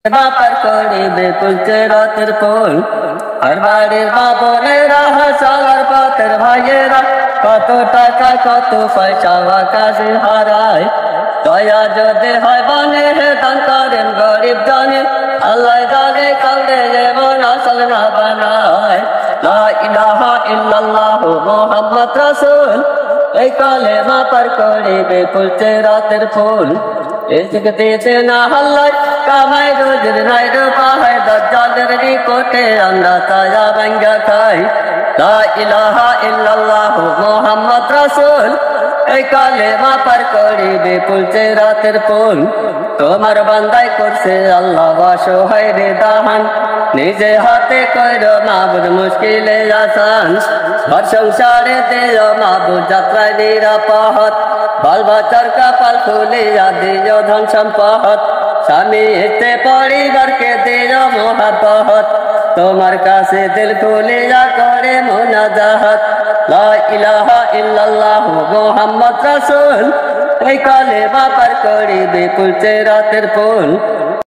পার করিবে পুলকে রাতের ফুল আর বাড়ির বাবনেরা হাসার পথের ভাইয়েরা কত টাকা কত পয়সা আকাশে হারায় দয়া যদি হয় বনে দান করেন গরিব জানে আল্লাহ জানে কাউরে যেমন আসল না বানায় লা ইলাহা ইল্লাল্লাহ মুহাম্মদ রাসূল এই কালেমা পার করিবে পুলকে রাতের ফুল রিজিক দিতে না আল্লাহ কামাই রোজের নাই রূপা হয় দজ্জালের নিকটে আমরা তাজা ভাঙ্গা খাই লা ইলাহা ইল্লাল্লাহ মুহাম্মদ রাসূল এই কালেমা পার করিবে পুলকে রাতের ফুল তোমার বান্দাই করছে আল্লাহ অসহায় রে দাহান নিজে হাতে কইরো মাবুদ মুশকিলে আসান ঘর সংসারে দিও মাবুদ যাত্রায় নিরাপদ বাল বাচ্চার কপাল খুলিয়া দিও ধন সম্পদ স্বামী এতে পরিবারকে দিও মোহাব্বত তোমার কাছে দিল খুলিয়া করে মুনাজাহাত লা ইলাহা ইল্লাল্লাহ মুহাম্মদ রাসূল এই কালেমা পার করিবে পুলকে রাতের ফুল